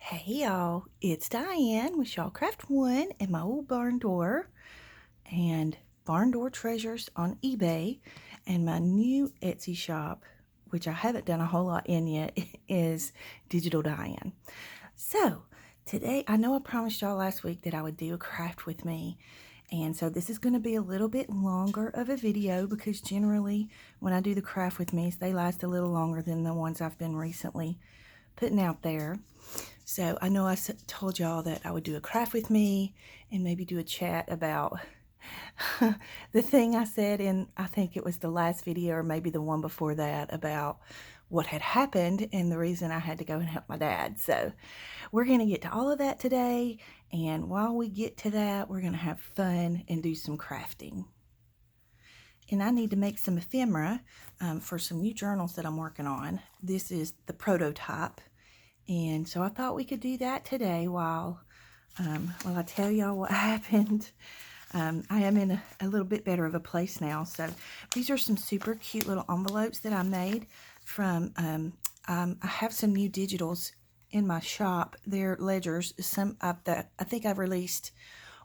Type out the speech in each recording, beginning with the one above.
Hey y'all, it's Diane with Shaw Craft One and my old barn door and barn door treasures on eBay, and my new Etsy shop, which I haven't done a whole lot in yet, is Digital Diane. So today, I know I promised y'all last week that I would do a craft with me, and so this is going to be a little bit longer of a video because generally when I do the craft with me, they last a little longer than the ones I've been recently putting out there. So I know I told y'all that I would do a craft with me and maybe do a chat about the thing I said in, I think it was the last video or maybe the one before that, about what had happened and the reason I had to go and help my dad. So we're going to get to all of that today, and while we get to that, we're going to have fun and do some crafting. And I need to make some ephemera for some new journals that I'm working on. This is the prototype. And so I thought we could do that today while I tell y'all what happened. I am in a little bit better of a place now. So these are some super cute little envelopes that I made from, I have some new digitals in my shop. They're ledgers. I think I've released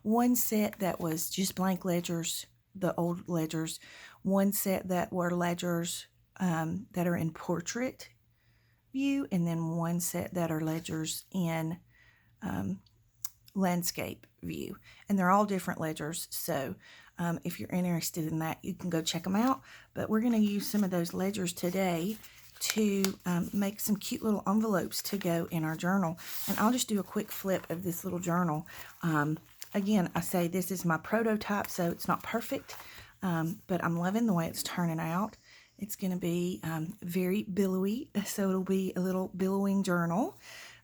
one set that was just blank ledgers, the old ledgers. One set that were ledgers that are in portrait view, and then one set that are ledgers in landscape view, and they're all different ledgers. So if you're interested in that, you can go check them out. But we're going to use some of those ledgers today to make some cute little envelopes to go in our journal. And I'll just do a quick flip of this little journal. Again, I say this is my prototype, so it's not perfect, but I'm loving the way it's turning out. It's going to be very billowy, so it'll be a little billowing journal.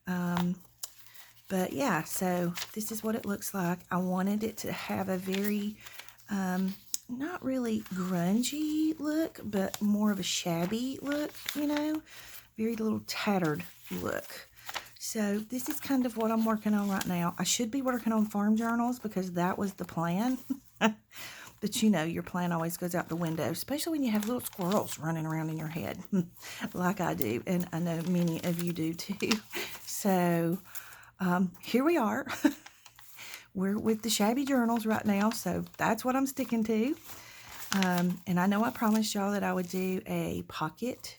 But yeah, so this is what it looks like. I wanted it to have a very, not really grungy look, but more of a shabby look, you know, very little tattered look. So this is kind of what I'm working on right now. I should be working on farm journals because that was the plan. But you know, your plan always goes out the window, especially when you have little squirrels running around in your head, like I do, and I know many of you do too. So here we are. We're with the shabby journals right now, so that's what I'm sticking to. And I know I promised y'all that I would do a pocket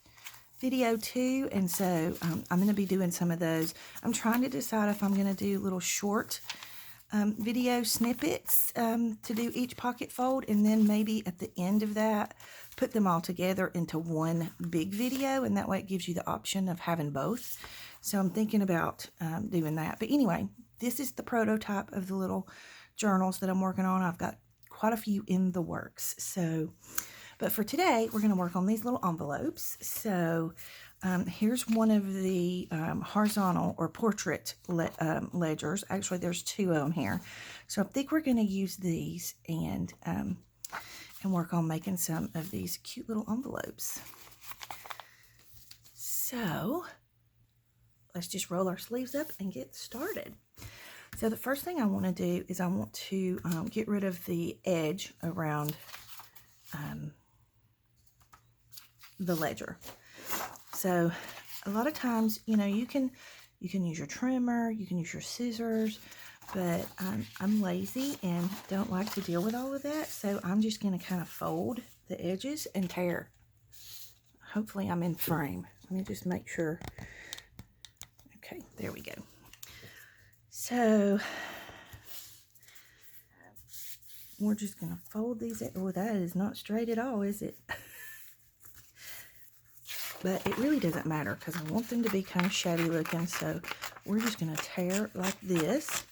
video too, and so I'm going to be doing some of those. I'm trying to decide if I'm going to do little short video snippets to do each pocket fold, and then maybe at the end of that put them all together into one big video, and that way it gives you the option of having both. So I'm thinking about doing that. But anyway, this is the prototype of the little journals that I'm working on. I've got quite a few in the works. So, but for today, we're going to work on these little envelopes. So here's one of the horizontal or portrait ledgers. Actually, there's two of them here. So I think we're going to use these and work on making some of these cute little envelopes. So let's just roll our sleeves up and get started. So the first thing I want to do is I want to get rid of the edge around the ledger. So a lot of times, you know, you can use your trimmer, you can use your scissors, but I'm lazy and don't like to deal with all of that. So I'm just going to kind of fold the edges and tear. Hopefully I'm in frame. Let me just make sure. Okay, there we go. So we're just going to fold these. Oh, that is not straight at all, is it? But it really doesn't matter because I want them to be kind of shabby looking. So we're just going to tear like this.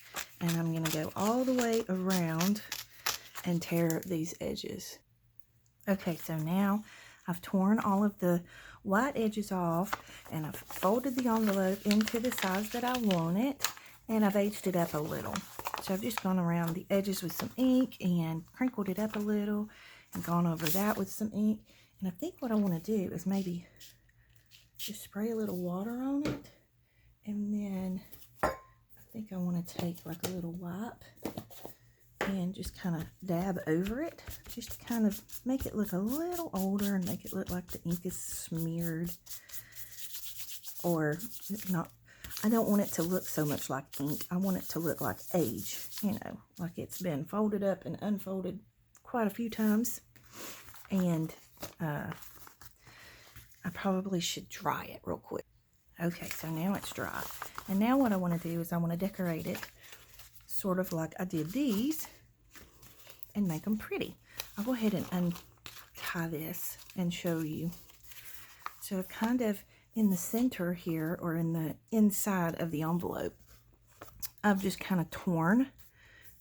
And I'm going to go all the way around and tear these edges. Okay, so now I've torn all of the white edges off. And I've folded the envelope into the size that I want it. And I've aged it up a little. So I've just gone around the edges with some ink and crinkled it up a little. And gone over that with some ink. And I think what I want to do is maybe just spray a little water on it, and then I think I want to take like a little wipe and just kind of dab over it, just to kind of make it look a little older and make it look like the ink is smeared, or not. I don't want it to look so much like ink. I want it to look like age, you know, like it's been folded up and unfolded quite a few times. And I probably should dry it real quick. Okay, so now it's dry. And now what I want to do is I want to decorate it sort of like I did these and make them pretty. I'll go ahead and untie this and show you. So I've kind of in the center here, or in the inside of the envelope, I've just kind of torn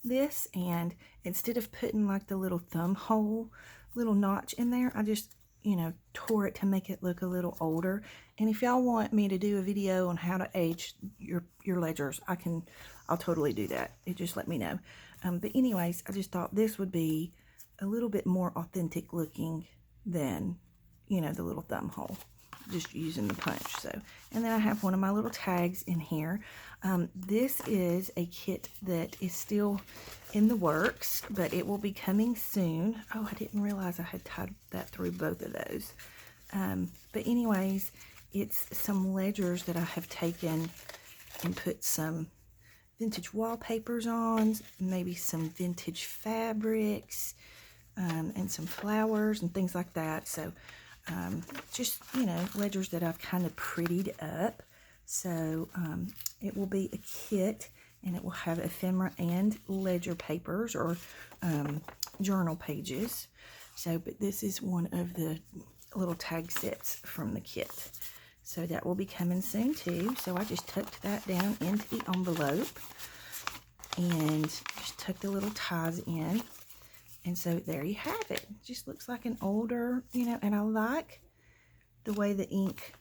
this, and instead of putting like the little thumb hole, little notch in there, I just, you know, tore it to make it look a little older. And if y'all want me to do a video on how to age your ledgers, I'll totally do that. You just let me know. But anyways, I just thought this would be a little bit more authentic looking than, you know, the little thumb hole, just using the punch. So, and then I have one of my little tags in here. This is a kit that is still in the works, but it will be coming soon. Oh, I didn't realize I had tied that through both of those. But anyways, it's some ledgers that I have taken and put some vintage wallpapers on, maybe some vintage fabrics, and some flowers and things like that. So just, you know, ledgers that I've kind of prettied up. So it will be a kit, and it will have ephemera and ledger papers, or journal pages. So, but this is one of the little tag sets from the kit. So that will be coming soon too. So I just tucked that down into the envelope and just tucked the little ties in. And so there you have it. It just looks like an older, you know, and I like the way the ink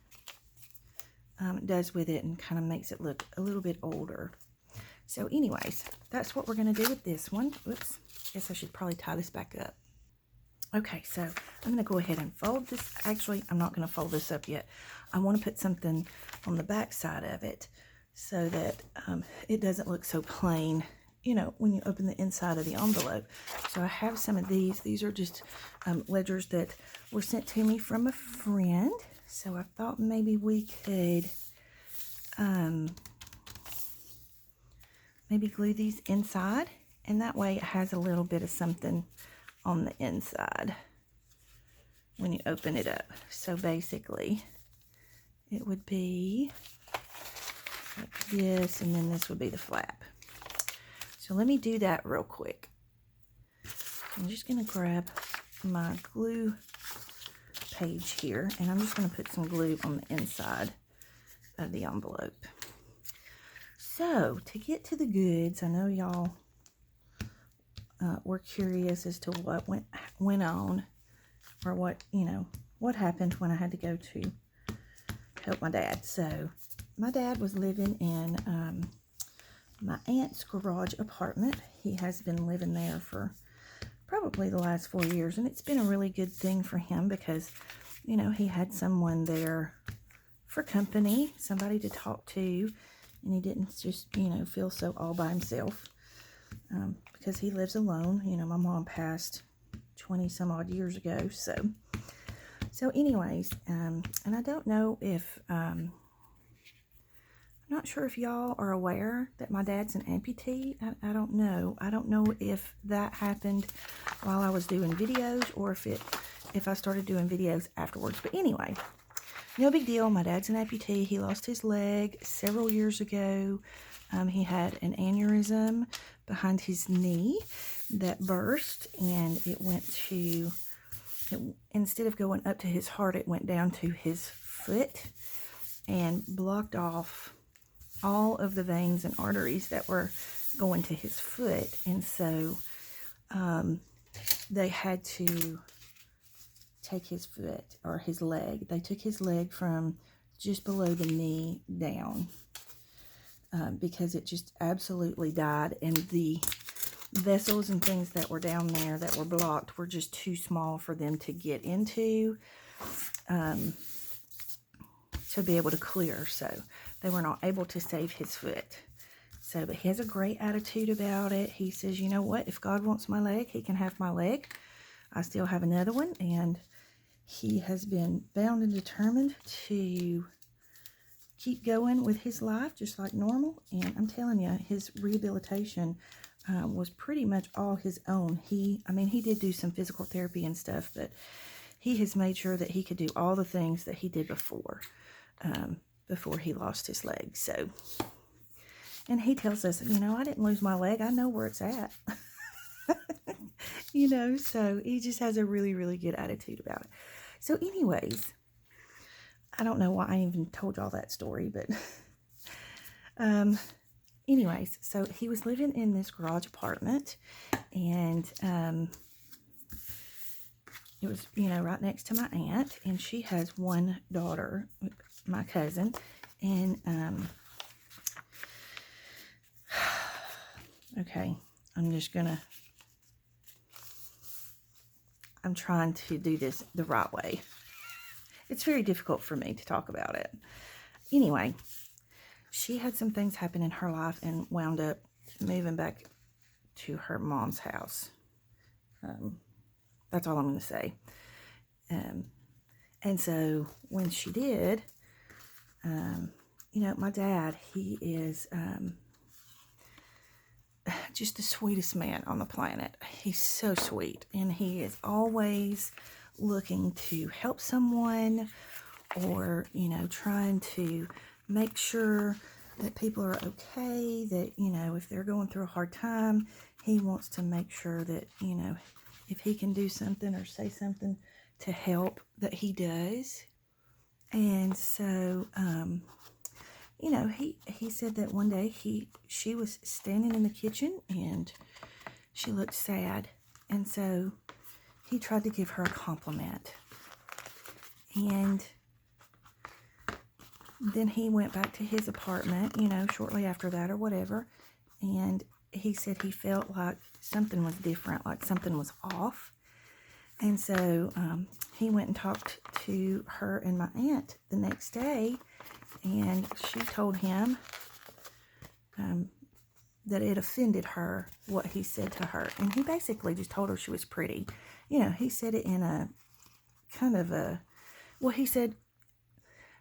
does with it, and kind of makes it look a little bit older. So anyways, that's what we're going to do with this one. Oops, guess I should probably tie this back up. Okay, so I'm going to go ahead and fold this. Actually, I'm not going to fold this up yet. I want to put something on the back side of it so that it doesn't look so plain, you know, when you open the inside of the envelope. So I have some of these. These are just ledgers that were sent to me from a friend. So I thought maybe we could maybe glue these inside, and that way it has a little bit of something on the inside when you open it up. So basically it would be like this, and then this would be the flap. So let me do that real quick. I'm just going to grab my glue page here, and I'm just going to put some glue on the inside of the envelope. So to get to the goods, I know y'all were curious as to what went on, or what, you know, what happened when I had to go to help my dad. So my dad was living in my aunt's garage apartment. He has been living there for probably the last 4 years, and it's been a really good thing for him because, you know, he had someone there for company, somebody to talk to, and he didn't just, you know, feel so all by himself, because he lives alone. You know, my mom passed 20 some odd years ago. So anyways, and I don't know if I'm not sure if y'all are aware that my dad's an amputee. I don't know. I don't know if that happened while I was doing videos, or if I started doing videos afterwards. But anyway, no big deal. My dad's an amputee. He lost his leg several years ago. He had an aneurysm behind his knee that burst, and it went to, instead of going up to his heart, it went down to his foot and blocked off all of the veins and arteries that were going to his foot. And so they had to take his foot, or his leg. They took his leg from just below the knee down, because it just absolutely died, and the vessels and things that were down there that were blocked were just too small for them to get into, to be able to clear. So they were not able to save his foot. So, but he has a great attitude about it. He says, you know what, if God wants my leg, he can have my leg. I still have another one, and he has been bound and determined to keep going with his life just like normal. And I'm telling you, his rehabilitation was pretty much all his own. I mean, he did do some physical therapy and stuff, but he has made sure that he could do all the things that he did before he lost his leg. So, and he tells us, you know, I didn't lose my leg. I know where it's at. You know, so he just has a really, really good attitude about it. So anyways, I don't know why I even told y'all that story, but anyways, so he was living in this garage apartment, and it was, you know, right next to my aunt, and she has one daughter, my cousin, and okay, I'm trying to do this the right way. It's very difficult for me to talk about it. Anyway, she had some things happen in her life and wound up moving back to her mom's house. That's all I'm going to say. And so when she did, you know, my dad, he is just the sweetest man on the planet. He's so sweet, and he is always looking to help someone, or, you know, trying to make sure that people are okay, that, you know, if they're going through a hard time, he wants to make sure that, you know, if he can do something or say something to help, that he does. And so, you know, he said that one day she was standing in the kitchen and she looked sad. And so he tried to give her a compliment. And then he went back to his apartment, you know, shortly after that or whatever. And he said he felt like something was different, like something was off. And so he went and talked to her and my aunt the next day. And she told him that it offended her, what he said to her. And he basically just told her she was pretty. You know, he said it in a kind of a, well, he said,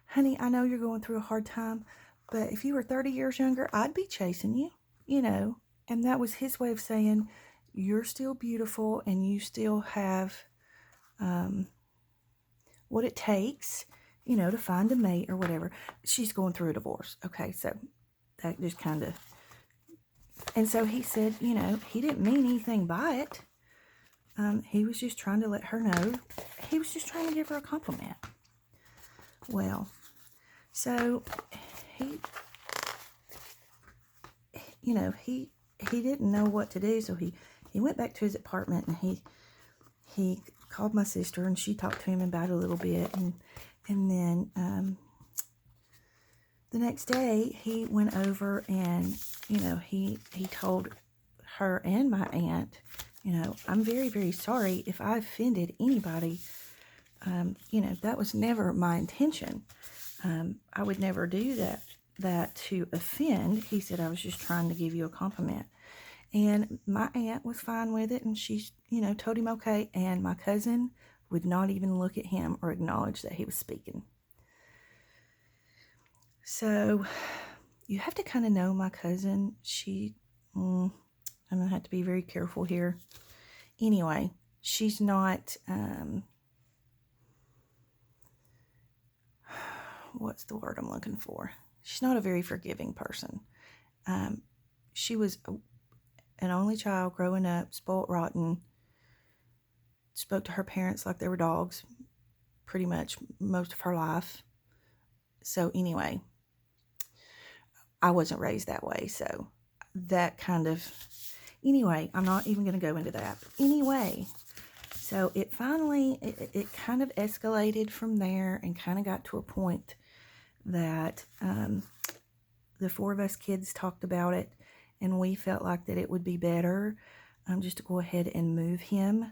honey, I know you're going through a hard time, but if you were 30 years younger, I'd be chasing you, you know. And that was his way of saying, you're still beautiful and you still have what it takes, you know, to find a mate or whatever. She's going through a divorce. Okay, so that just kind of, and so he said, you know, he didn't mean anything by it. He was just trying to let her know. He was just trying to give her a compliment. Well, so he, you know, he didn't know what to do, so he went back to his apartment, and he called my sister, and she talked to him about it a little bit, and then the next day he went over, and, you know, he told her and my aunt, you know, I'm very, very sorry if I offended anybody. You know, that was never my intention. I would never do that to offend. He said, I was just trying to give you a compliment. And my aunt was fine with it, and she, you know, told him okay. And my cousin would not even look at him or acknowledge that he was speaking. So you have to kind of know my cousin. I'm going to have to be very careful here. Anyway, she's not, what's the word I'm looking for? She's not a very forgiving person. She was an only child growing up, spoiled rotten, spoke to her parents like they were dogs pretty much most of her life. So anyway, I wasn't raised that way, so that kind of, anyway, I'm not even going to go into that. Anyway, so it finally, it kind of escalated from there and kind of got to a point that the four of us kids talked about it, and we felt like that it would be better just to go ahead and move him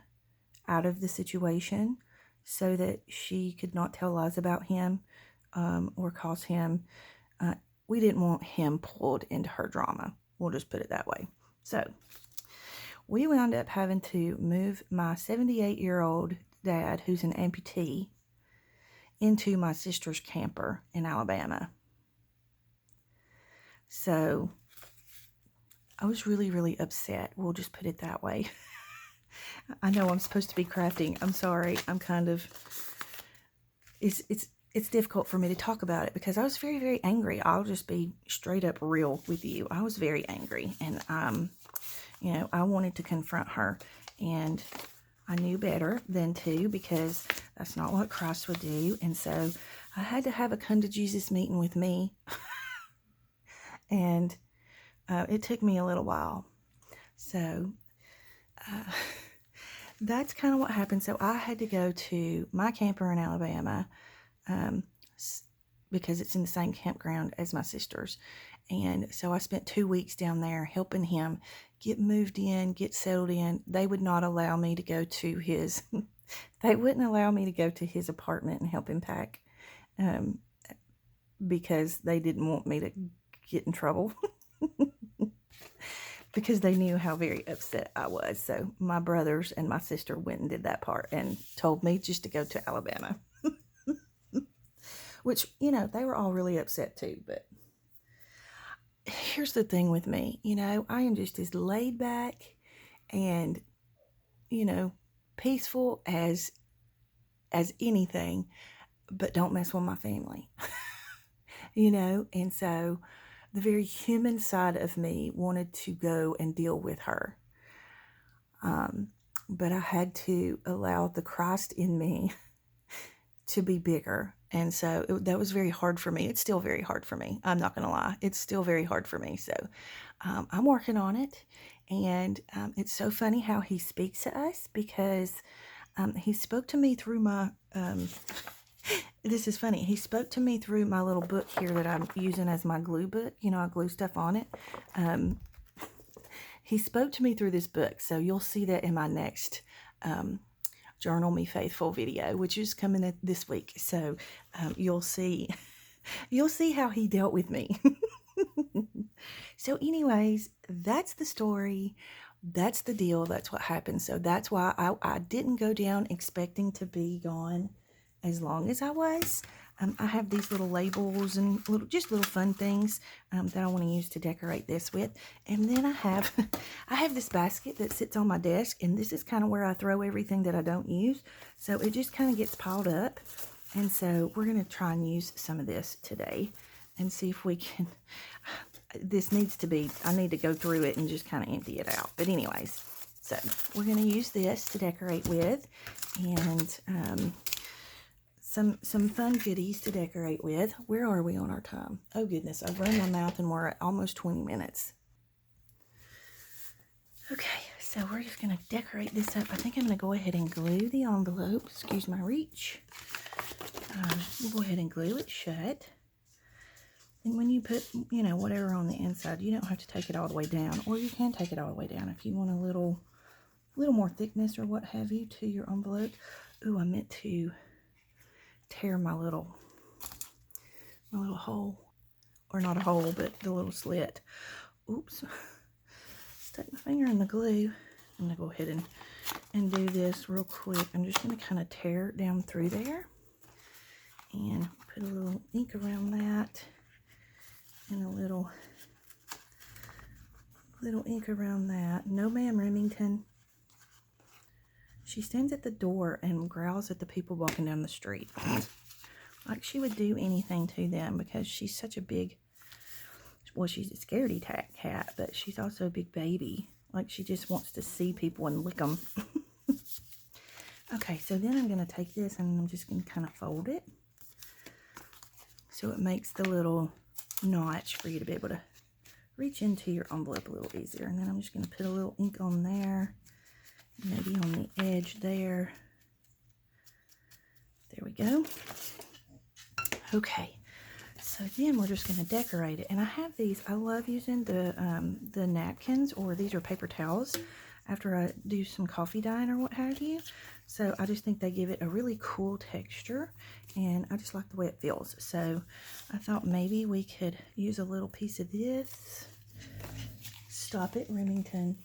out of the situation so that she could not tell lies about him or cause him. We didn't want him pulled into her drama. We'll just put it that way. So we wound up having to move my 78-year-old dad, who's an amputee, into my sister's camper in Alabama. So I was really, really upset. We'll just put it that way. I know I'm supposed to be crafting. I'm sorry. I'm kind of, it's difficult for me to talk about it because I was very, very angry. I'll just be straight up real with you. I was very angry, and you know, I wanted to confront her, and I knew better than to, because that's not what Christ would do. And so I had to have a come to Jesus meeting with me. And it took me a little while. So that's kind of what happened. So I had to go to my camper in Alabama because it's in the same campground as my sister's. And so I spent 2 weeks down there helping him get moved in, get settled in. They would not allow me to go to his, they wouldn't allow me to go to his apartment and help him pack because they didn't want me to get in trouble. Because they knew how very upset I was. So my brothers and my sister went and did that part and told me just to go to Alabama. Which, you know, they were all really upset too. But here's the thing with me. You know, I am just as laid back and, you know, peaceful as anything. But don't mess with my family. You know, and so the very human side of me wanted to go and deal with her. But I had to allow the Christ in me to be bigger. And so that was very hard for me. It's still very hard for me. I'm not going to lie. It's still very hard for me. So I'm working on it. And it's so funny how he speaks to us, because he spoke to me through my... this is funny. He spoke to me through my little book here that I'm using as my glue book. You know, I glue stuff on it. He spoke to me through this book. So you'll see that in my next Journal Me Faithful video, which is coming this week. So you'll see how he dealt with me. So anyways, that's the story. That's the deal. That's what happened. So that's why I didn't go down expecting to be gone as long as I was. I have these little labels and just little fun things that I want to use to decorate this with. And then I have this basket that sits on my desk, and this is kind of where I throw everything that I don't use. So it just kind of gets piled up. And so we're going to try and use some of this today and see if we can... This needs to be... I need to go through it and just kind of empty it out. But anyways, so we're going to use this to decorate with. And... Some fun goodies to decorate with. Where are we on our time? Oh goodness, I've run my mouth and we're at almost 20 minutes. Okay, so we're just going to decorate this up. I think I'm going to go ahead and glue the envelope. Excuse my reach. We'll go ahead and glue it shut. And when you put, you know, whatever on the inside, you don't have to take it all the way down. Or you can take it all the way down if you want a little more thickness or what have you to your envelope. Ooh, I meant to tear my little hole, or not a hole, but the little slit. Oops, stuck my finger in the glue. I'm gonna go ahead and do this real quick. I'm just gonna kind of tear it down through there and put a little ink around that, and a little ink around that. No ma'am, Remington. She stands at the door and growls at the people walking down the street. Like she would do anything to them, because she's such a big... Well, she's a scaredy cat, but she's also a big baby. Like she just wants to see people and lick them. Okay, so then I'm going to take this and I'm just going to kind of fold it, so it makes the little notch for you to be able to reach into your envelope a little easier. And then I'm just going to put a little ink on there. Maybe on the edge there. There we go. Okay, so then we're just going to decorate it. And I have these. I love using the napkins, or these are paper towels, after I do some coffee dyeing or what have you. So I just think they give it a really cool texture, and I just like the way it feels. So I thought maybe we could use a little piece of this. Stop it, Remington.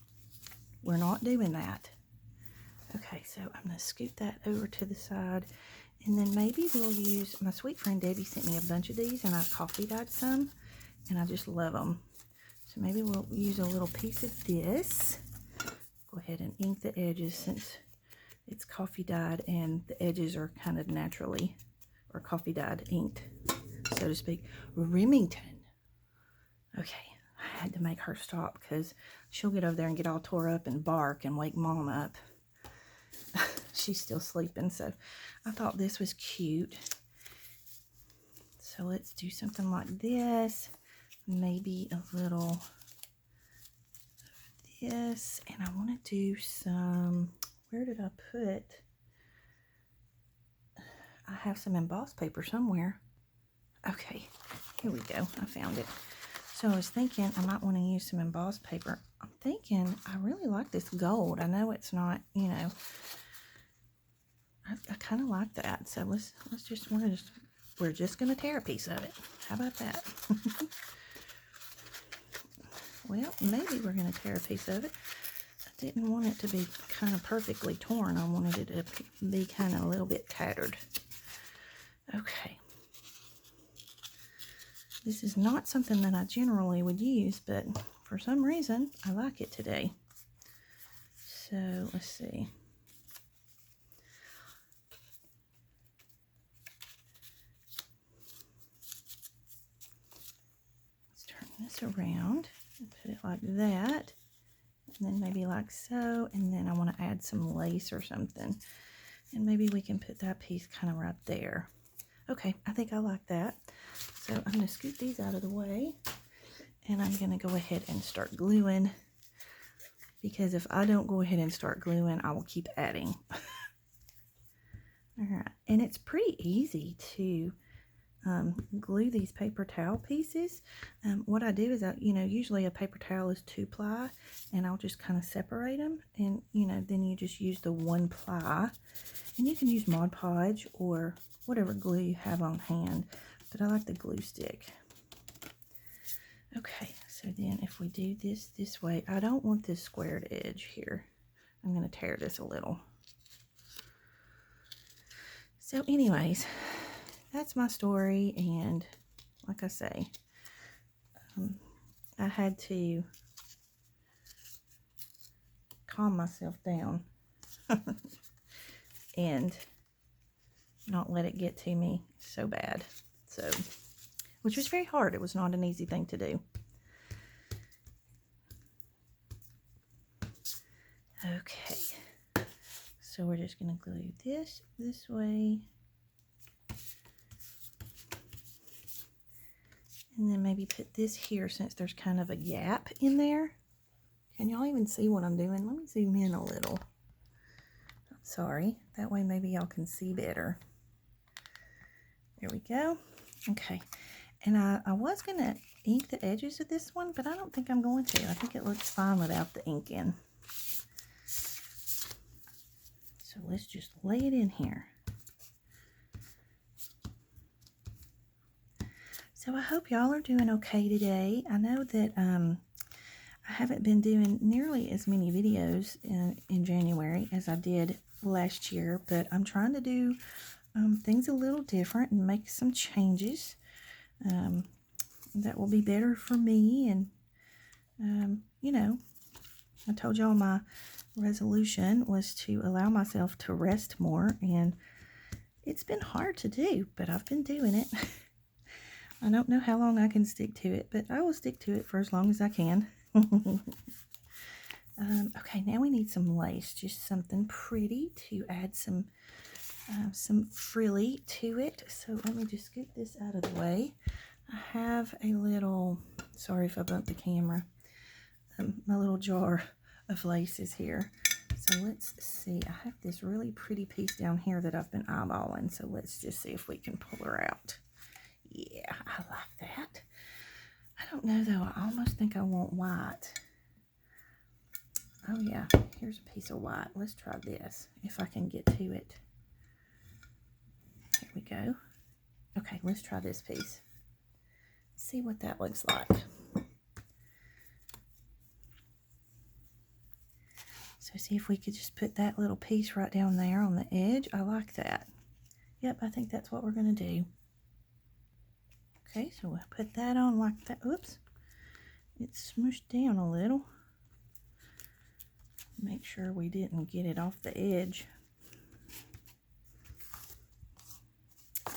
We're not doing that. Okay, so I'm going to scoot that over to the side, and then maybe we'll use... My sweet friend Debbie sent me a bunch of these, and I've coffee dyed some, and I just love them. So maybe we'll use a little piece of this. Go ahead and ink the edges since it's coffee dyed and the edges are kind of naturally or coffee dyed inked, so to speak. Remington. Okay, I had to make her stop because she'll get over there and get all tore up and bark and wake Mom up. She's still sleeping, so I thought this was cute. So let's do something like this. Maybe a little of this. And I want to do some, where did I put? I have some embossed paper somewhere. Okay, here we go. I found it. So I was thinking I might want to use some embossed paper. I'm thinking I really like this gold. I know it's not, you know, I kind of like that. So we're just going to tear a piece of it. How about that? Well, maybe we're going to tear a piece of it. I didn't want it to be kind of perfectly torn. I wanted it to be kind of a little bit tattered. Okay. This is not something that I generally would use, but for some reason, I like it today. So, let's see. Let's turn this around and put it like that. And then maybe like so. And then I want to add some lace or something. And maybe we can put that piece kind of right there. Okay, I think I like that. So I'm going to scoot these out of the way. And I'm going to go ahead and start gluing. Because if I don't go ahead and start gluing, I will keep adding. Alright, and it's pretty easy to glue these paper towel pieces. What I do is, usually a paper towel is 2-ply, and I'll just kind of separate them, and then you just use the 1-ply, and you can use Mod Podge or whatever glue you have on hand, but I like the glue stick. Okay, so then if we do this way, I don't want this squared edge here. I'm going to tear this a little. So anyways, that's my story, and like I say, I had to calm myself down and not let it get to me so bad. So, which was very hard. It was not an easy thing to do. Okay, so we're just going to glue this way. And then maybe put this here since there's kind of a gap in there. Can y'all even see what I'm doing? Let me zoom in a little. I'm sorry. That way maybe y'all can see better. There we go. Okay. And I was going to ink the edges of this one, but I don't think I'm going to. I think it looks fine without the ink in. So let's just lay it in here. So I hope y'all are doing okay today. I know that I haven't been doing nearly as many videos in January as I did last year, but I'm trying to do things a little different and make some changes that will be better for me. And, I told y'all my resolution was to allow myself to rest more, and it's been hard to do, but I've been doing it. I don't know how long I can stick to it, but I will stick to it for as long as I can. Okay, now we need some lace, just something pretty to add some frilly to it. So let me just scoot this out of the way. I have a little, sorry if I bumped the camera, my little jar of lace is here. So let's see, I have this really pretty piece down here that I've been eyeballing, so let's just see if we can pull her out. Yeah, I like that. I don't know though, I almost think I want white. Oh yeah, here's a piece of white. Let's try this, if I can get to it. Here we go. Okay, let's try this piece. See what that looks like. So see if we could just put that little piece right down there on the edge. I like that. Yep, I think that's what we're going to do. Okay, so we'll put that on like that. Oops, it's smooshed down a little. Make sure we didn't get it off the edge.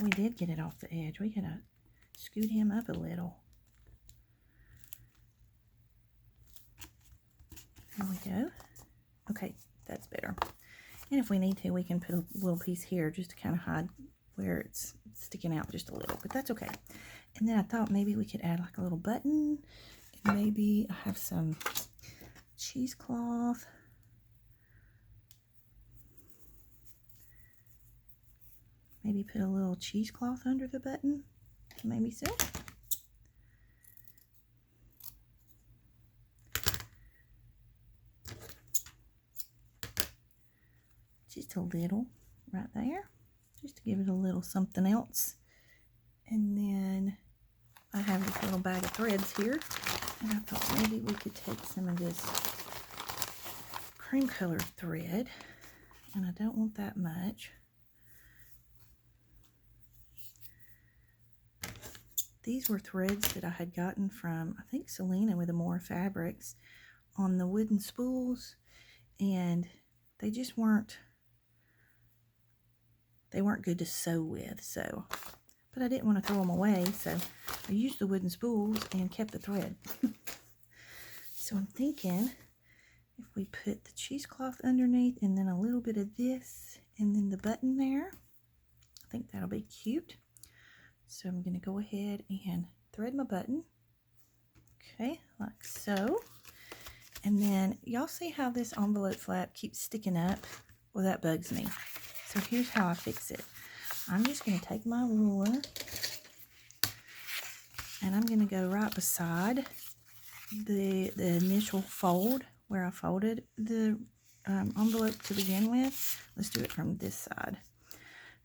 We did get it off the edge. We gotta scoot him up a little. There we go. Okay, that's better. And if we need to, we can put a little piece here just to kind of hide where it's sticking out just a little, but that's okay. And then I thought maybe we could add like a little button, and maybe I have some cheesecloth. Maybe put a little cheesecloth under the button, maybe so. Just a little right there, just to give it a little something else. And then I have this little bag of threads here, and I thought maybe we could take some of this cream colored thread, and I don't want that much. These were threads that I had gotten from, I think, Selena with Amore Fabrics on the wooden spools, and they just weren't good to sew with, so, but I didn't want to throw them away, so I used the wooden spools and kept the thread. So I'm thinking if we put the cheesecloth underneath and then a little bit of this and then the button there, I think that'll be cute. So I'm going to go ahead and thread my button. Okay, like so. And then y'all see how this envelope flap keeps sticking up? Well, that bugs me. So here's how I fix it. I'm just going to take my ruler and I'm going to go right beside the initial fold where I folded the envelope to begin with. Let's do it from this side.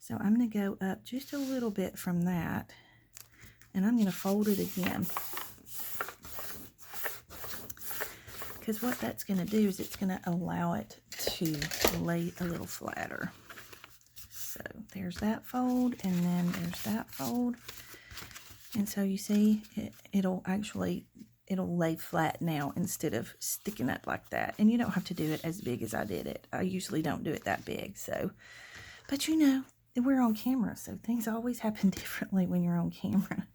So I'm going to go up just a little bit from that, and I'm going to fold it again. Because what that's going to do is it's going to allow it to lay a little flatter. So there's that fold, and then there's that fold. And so you see, it'll lay flat now instead of sticking up like that. And you don't have to do it as big as I did it. I usually don't do it that big, so. But you know, we're on camera, so things always happen differently when you're on camera.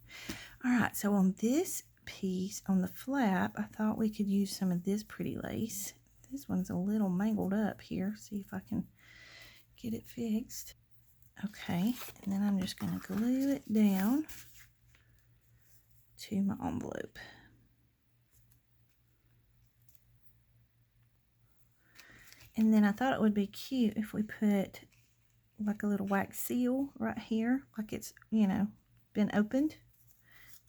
All right, so on this piece, on the flap, I thought we could use some of this pretty lace. This one's a little mangled up here. See if I can get it fixed. Okay, and then I'm just going to glue it down to my envelope. And then I thought it would be cute if we put like a little wax seal right here, like it's, you know, been opened.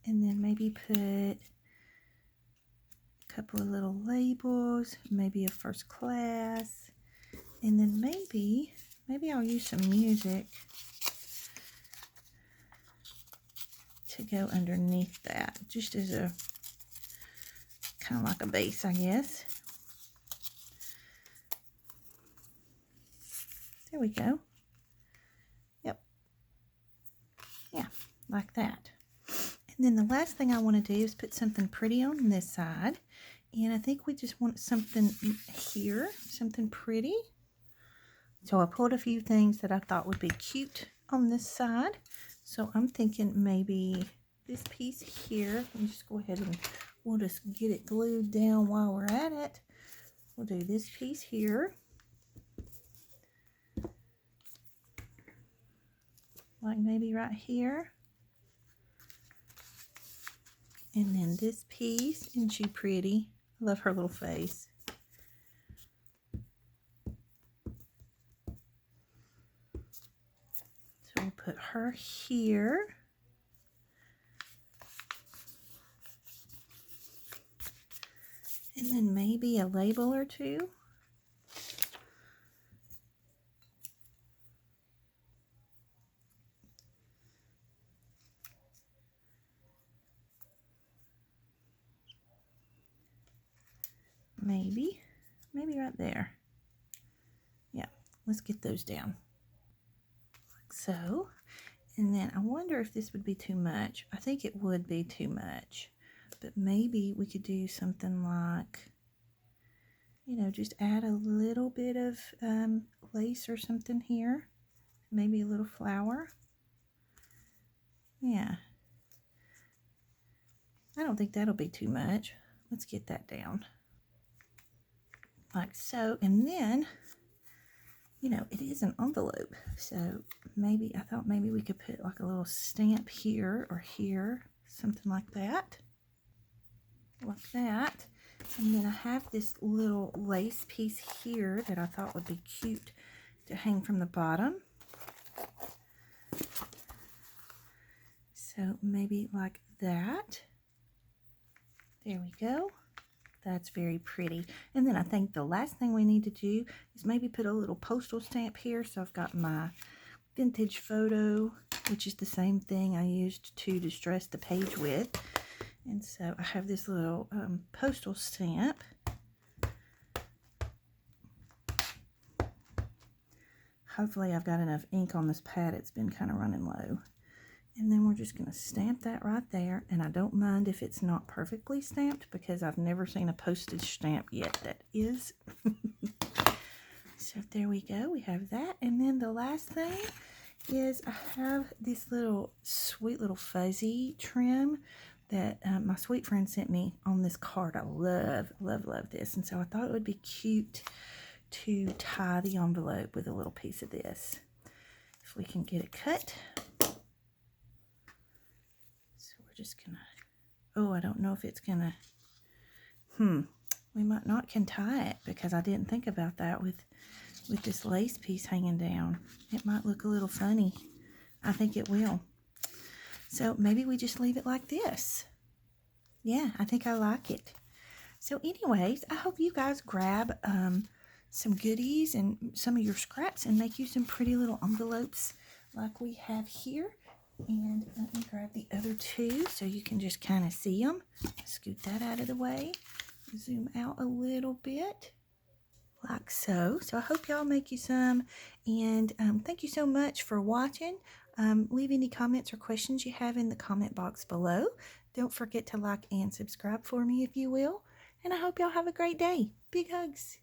And then maybe put a couple of little labels, maybe a first class. And then maybe I'll use some music to go underneath that, just as a kind of like a base, I guess. There we go. Yep. Yeah, like that. And then the last thing I want to do is put something pretty on this side. And I think we just want something here, something pretty. So I pulled a few things that I thought would be cute on this side. So I'm thinking maybe this piece here. Let me just go ahead and we'll just get it glued down while we're at it. We'll do this piece here. Like maybe right here. And then this piece, isn't she pretty? I love her little face. So we'll put her here. And then maybe a label or two. Maybe right there. Yeah, let's get those down. Like so. And then I wonder if this would be too much. I think it would be too much. But maybe we could do something like, you know, just add a little bit of lace or something here. Maybe a little flower. Yeah. I don't think that'll be too much. Let's get that down. Like so. And then, you know, it is an envelope. So maybe, I thought maybe we could put like a little stamp here or here. Something like that. Like that. And then I have this little lace piece here that I thought would be cute to hang from the bottom. So maybe like that. There we go. That's very pretty. And then I think the last thing we need to do is maybe put a little postal stamp here. So I've got my vintage photo, which is the same thing I used to distress the page with. And so I have this little postal stamp. Hopefully I've got enough ink on this pad. It's been kind of running low. And then we're just going to stamp that right there. And I don't mind if it's not perfectly stamped because I've never seen a postage stamp yet that is. So there we go. We have that. And then the last thing is I have this little sweet little fuzzy trim that my sweet friend sent me on this card. I love, love, love this. And so I thought it would be cute to tie the envelope with a little piece of this. If we can get it cut. Just gonna, oh, I don't know if it's gonna, we might not can tie it because I didn't think about that with this lace piece hanging down. It might look a little funny. I think it will. So maybe we just leave it like this. Yeah, I think I like it. So anyways, I hope you guys grab some goodies and some of your scraps and make you some pretty little envelopes like we have here. And let me grab the other two so you can just kind of see them. Scoot that out of the way. Zoom out a little bit. Like so. So I hope y'all make you some. And thank you so much for watching. Leave any comments or questions you have in the comment box below. Don't forget to like and subscribe for me if you will. And I hope y'all have a great day. Big hugs.